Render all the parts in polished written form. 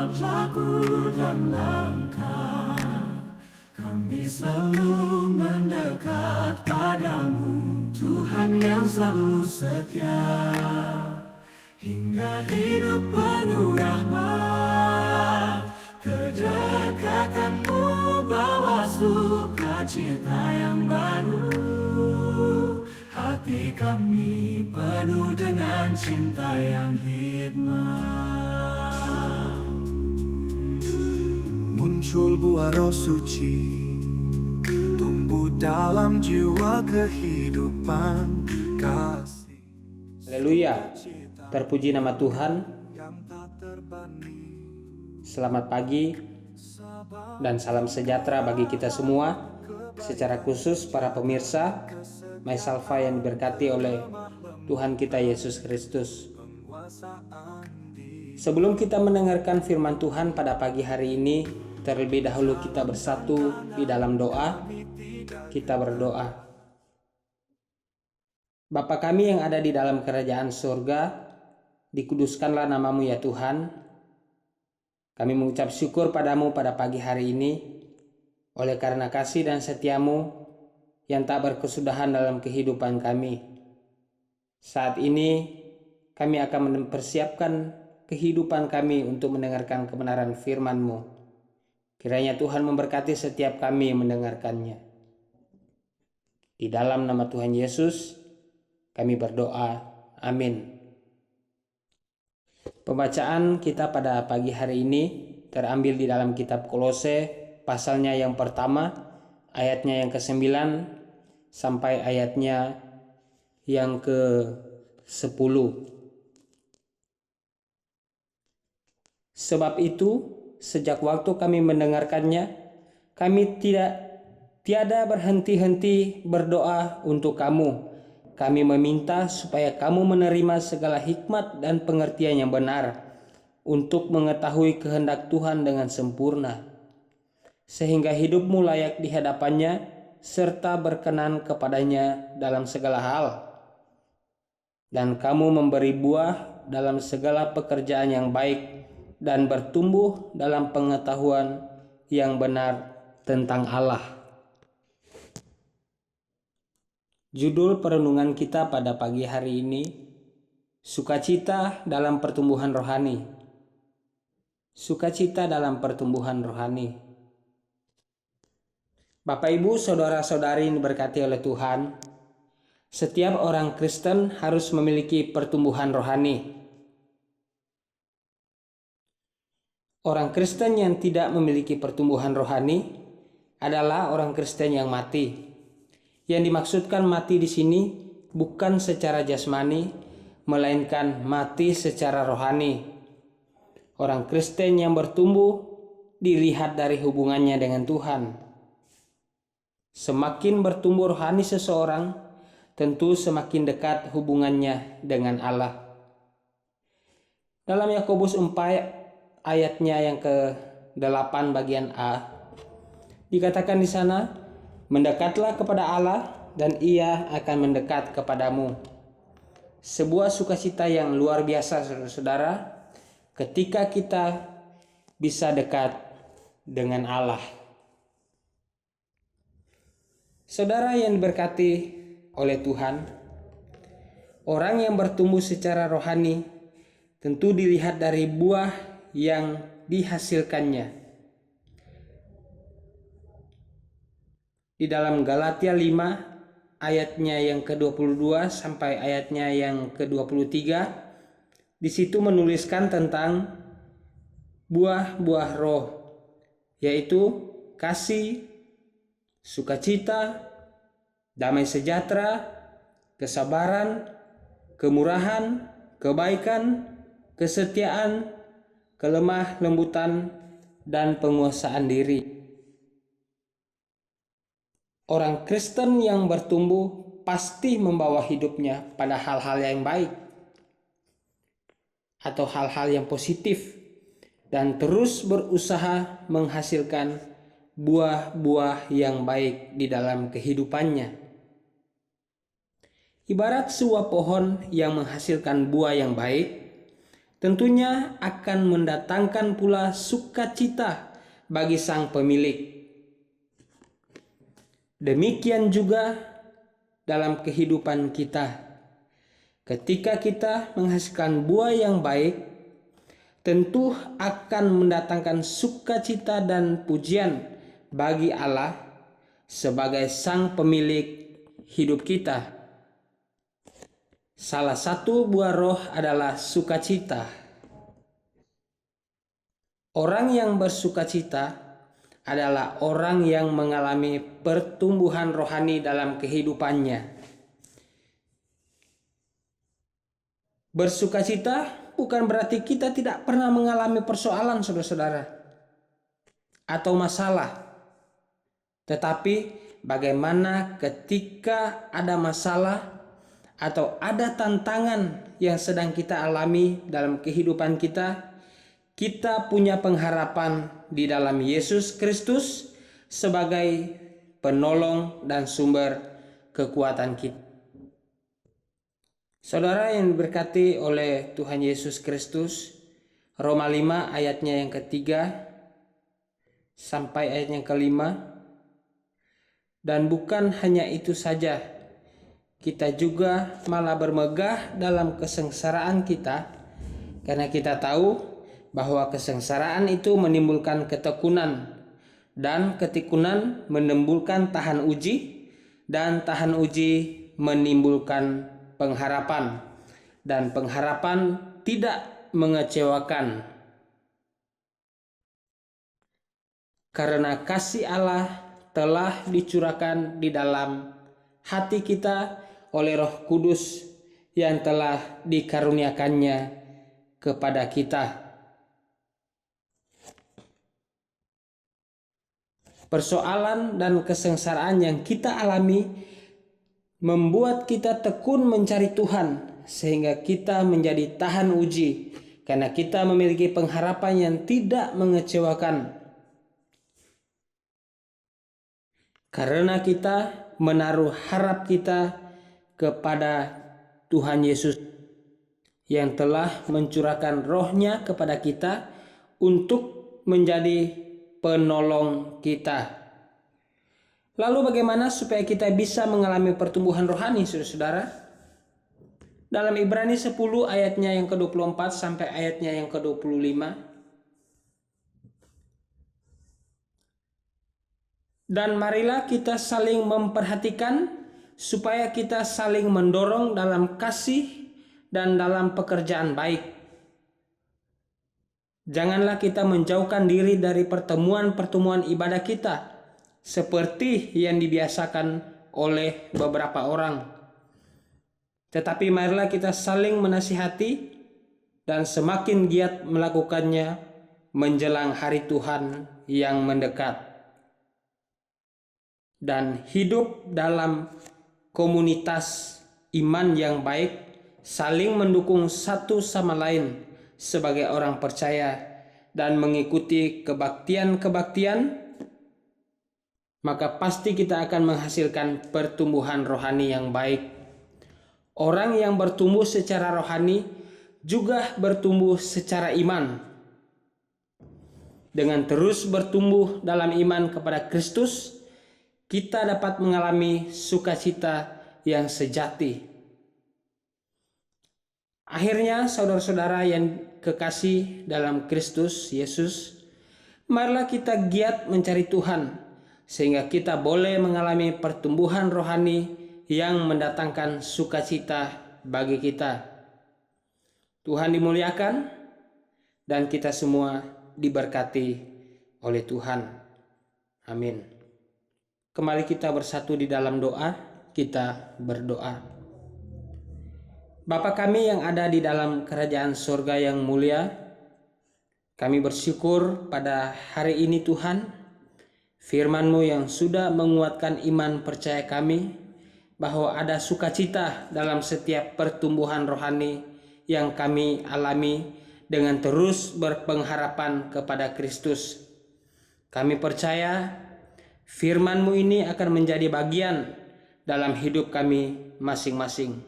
setiap laku dan langkah. Kami selalu mendekat padamu, Tuhan yang selalu setia, hingga hidup penuh rahmat. Kedekatanmu bawa sukacita yang baru, hati kami penuh dengan cinta yang hikmat. Muncul buah Roh Suci, tumbuh dalam jiwa kehidupan kasih. Haleluya, terpuji nama Tuhan. Selamat pagi dan salam sejahtera bagi kita semua, secara khusus para pemirsa My Salva yang diberkati oleh Tuhan kita Yesus Kristus. Sebelum kita mendengarkan firman Tuhan pada pagi hari ini, terlebih dahulu kita bersatu di dalam doa. Kita berdoa. Bapa kami yang ada di dalam kerajaan surga, dikuduskanlah namamu ya Tuhan. Kami mengucap syukur padamu pada pagi hari ini, oleh karena kasih dan setiamu yang tak berkesudahan dalam kehidupan kami. Saat ini kami akan mempersiapkan kehidupan kami untuk mendengarkan kebenaran firman-Mu. Kiranya Tuhan memberkati setiap kami yang mendengarkannya. Di dalam nama Tuhan Yesus kami berdoa, amin. Pembacaan kita pada pagi hari ini terambil di dalam kitab Kolose, pasalnya yang pertama, ayatnya yang ke-9 sampai ayatnya yang ke-10. Sebab itu, sejak waktu kami mendengarkannya, kami tiada berhenti-henti berdoa untuk kamu. Kami meminta supaya kamu menerima segala hikmat dan pengertian yang benar untuk mengetahui kehendak Tuhan dengan sempurna, sehingga hidupmu layak di hadapannya serta berkenan kepadanya dalam segala hal. Dan kamu memberi buah dalam segala pekerjaan yang baik dan bertumbuh dalam pengetahuan yang benar tentang Allah. Judul perenungan kita pada pagi hari ini, sukacita dalam pertumbuhan rohani. Sukacita dalam pertumbuhan rohani. Bapak, Ibu, saudara-saudari yang diberkati oleh Tuhan, setiap orang Kristen harus memiliki pertumbuhan rohani. Orang Kristen yang tidak memiliki pertumbuhan rohani adalah orang Kristen yang mati. Yang dimaksudkan mati di sini bukan secara jasmani, melainkan mati secara rohani. Orang Kristen yang bertumbuh dilihat dari hubungannya dengan Tuhan. Semakin bertumbuh rohani seseorang, tentu semakin dekat hubungannya dengan Allah. Dalam Yakobus 4 ayatnya yang ke-8 bagian A, dikatakan di sana, mendekatlah kepada Allah dan Ia akan mendekat kepadamu. Sebuah sukacita yang luar biasa, saudara-saudara, ketika kita bisa dekat dengan Allah. Saudara yang diberkati oleh Tuhan, orang yang bertumbuh secara rohani tentu dilihat dari buah yang dihasilkannya. Di dalam Galatia 5 ayatnya yang ke-22 sampai ayatnya yang ke-23, di situ menuliskan tentang buah-buah roh, yaitu kasih, sukacita, damai sejahtera, kesabaran, kemurahan, kebaikan, kesetiaan, kelemah lembutan, dan penguasaan diri. Orang Kristen yang bertumbuh pasti membawa hidupnya pada hal-hal yang baik atau hal-hal yang positif dan terus berusaha menghasilkan buah-buah yang baik di dalam kehidupannya. Ibarat sebuah pohon yang menghasilkan buah yang baik, tentunya akan mendatangkan pula sukacita bagi sang pemilik. Demikian juga dalam kehidupan kita. Ketika kita menghasilkan buah yang baik, tentu akan mendatangkan sukacita dan pujian bagi Allah sebagai sang pemilik hidup kita. Salah satu buah roh adalah sukacita. Orang yang bersukacita adalah orang yang mengalami pertumbuhan rohani dalam kehidupannya. Bersukacita bukan berarti kita tidak pernah mengalami persoalan, saudara-saudara, atau masalah. Tetapi bagaimana ketika ada masalah atau ada tantangan yang sedang kita alami dalam kehidupan kita, kita punya pengharapan di dalam Yesus Kristus sebagai penolong dan sumber kekuatan kita. Saudara yang diberkati oleh Tuhan Yesus Kristus, Roma 5 ayatnya yang ketiga sampai ayat yang kelima. Dan bukan hanya itu saja, kita juga malah bermegah dalam kesengsaraan kita, karena kita tahu bahwa kesengsaraan itu menimbulkan ketekunan, dan ketekunan menimbulkan tahan uji, dan tahan uji menimbulkan pengharapan, dan pengharapan tidak mengecewakan. Karena kasih Allah telah dicurahkan di dalam hati kita oleh Roh Kudus yang telah dikaruniakannya kepada kita. Persoalan dan kesengsaraan yang kita alami membuat kita tekun mencari Tuhan, sehingga kita menjadi tahan uji, karena kita memiliki pengharapan yang tidak mengecewakan. Karena kita menaruh harap kita kepada Tuhan Yesus yang telah mencurahkan roh-Nya kepada kita untuk menjadi penolong kita. Lalu bagaimana supaya kita bisa mengalami pertumbuhan rohani, saudara-saudara? Dalam Ibrani 10 ayatnya yang ke-24 sampai ayatnya yang ke-25. Dan marilah kita saling memperhatikan supaya kita saling mendorong dalam kasih dan dalam pekerjaan baik. Janganlah kita menjauhkan diri dari pertemuan-pertemuan ibadah kita, seperti yang dibiasakan oleh beberapa orang. Tetapi marilah kita saling menasihati dan semakin giat melakukannya menjelang hari Tuhan yang mendekat. Dan hidup dalam komunitas iman yang baik, saling mendukung satu sama lain sebagai orang percaya dan mengikuti kebaktian-kebaktian, maka pasti kita akan menghasilkan pertumbuhan rohani yang baik. Orang yang bertumbuh secara rohani juga bertumbuh secara iman. Dengan terus bertumbuh dalam iman kepada Kristus, kita dapat mengalami sukacita yang sejati. Akhirnya, saudara-saudara yang kekasih dalam Kristus Yesus, marilah kita giat mencari Tuhan, sehingga kita boleh mengalami pertumbuhan rohani yang mendatangkan sukacita bagi kita. Tuhan dimuliakan dan kita semua diberkati oleh Tuhan. Amin. Kembali kita bersatu di dalam doa, kita berdoa. Bapa kami yang ada di dalam kerajaan surga yang mulia, kami bersyukur pada hari ini Tuhan, firman-Mu yang sudah menguatkan iman percaya kami, bahwa ada sukacita dalam setiap pertumbuhan rohani yang kami alami dengan terus berpengharapan kepada Kristus. Kami percaya firman-Mu ini akan menjadi bagian dalam hidup kami masing-masing,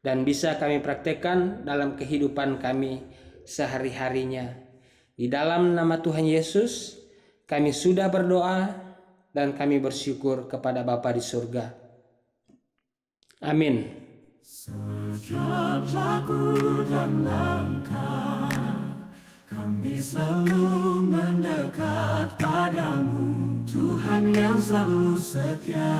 dan bisa kami praktekkan dalam kehidupan kami sehari-harinya. Di dalam nama Tuhan Yesus, kami sudah berdoa dan kami bersyukur kepada Bapa di surga. Amin. Setiap laku dan langkah kami selalu mendekat padamu, Tuhan yang selalu setia,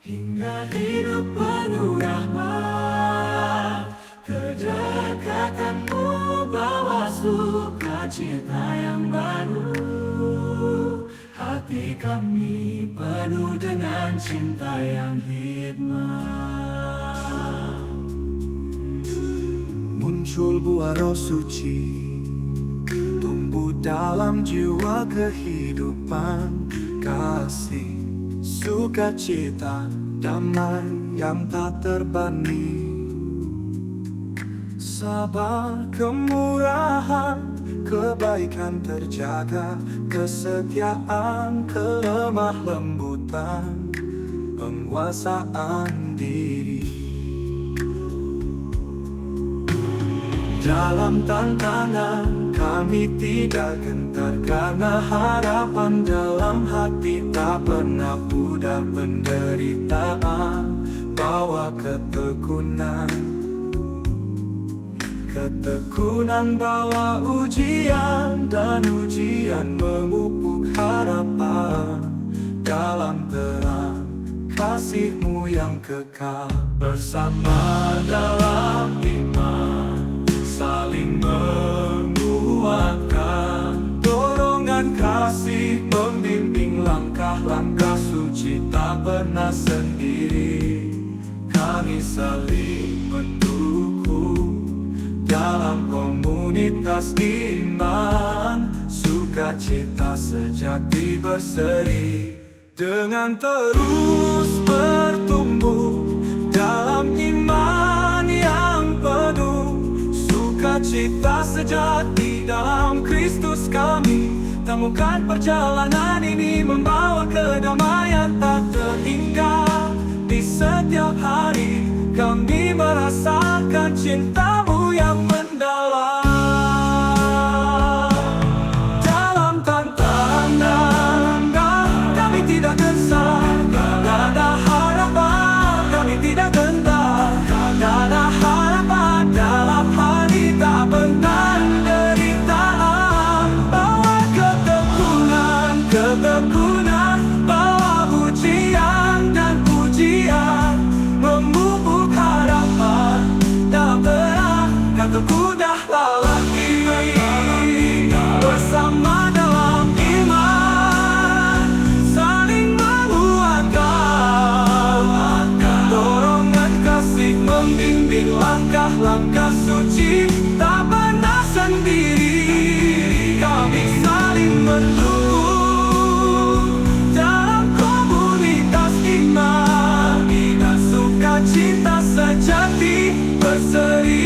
hingga hidup penuh rahmat. Kedekatan-Mu bawa sukacita yang baru, hati kami penuh dengan cinta yang hikmat. Muncul buah Roh Suci, tumbuh dalam jiwa kehidupan, kasih, sukacita, damai yang tak terbanding, sabar, kemurahan, kebaikan terjaga, kesetiaan, kelemah lembutan, penguasaan diri. Dalam tantangan kami tidak gentar, karena harapan dalam hati tak pernah pudar. Penderitaan bawa ketekunan, ketekunan bawa ujian, dan ujian memupuk harapan. Dalam terang kasih-Mu yang kekal, bersama dalam iman, saling menguatkan. Dorongan kasih membimbing langkah-langkah suci, tak pernah sendiri. Kami saling mendukung dalam komunitas iman, sukacita sejati berseri. Dengan terus bertumbuh dalam iman yang penuh, sukacita sejati dalam Kristus kami. Temukan perjalanan ini membawa kedamaian tak terhingga. Di setiap hari kami merasakan cinta-Mu yang mendalam. Dalam tantangan kami tidak gentar, karena ada harapan. Kami tidak gentar, karena ada harapan. Dalam hati tak pernah penderitaan, bawa ketekunan, ketekunan, bawa ujian dan pujian, memupuk harapan. Tak pernah ketekudahlah lagi, bersama dalam iman, saling menguatkan. Dorongan kasih membimbing langkah-langkah suci, tak pernah sendiri. Kami saling mendukung dalam komunitas iman, dan sukacita sejati berseri.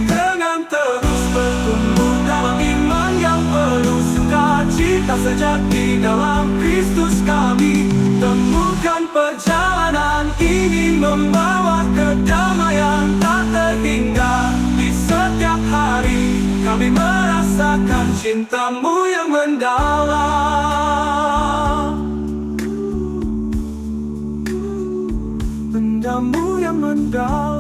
Dengan terus bertumbuh dalam iman yang penuh, sukacita sejati dalam Kristus kami. Temukan perjalanan ini membawa kedamaian tak terhingga. Di setiap hari kami merasakan cinta-Mu yang mendalam, benda-Mu yang mendalam.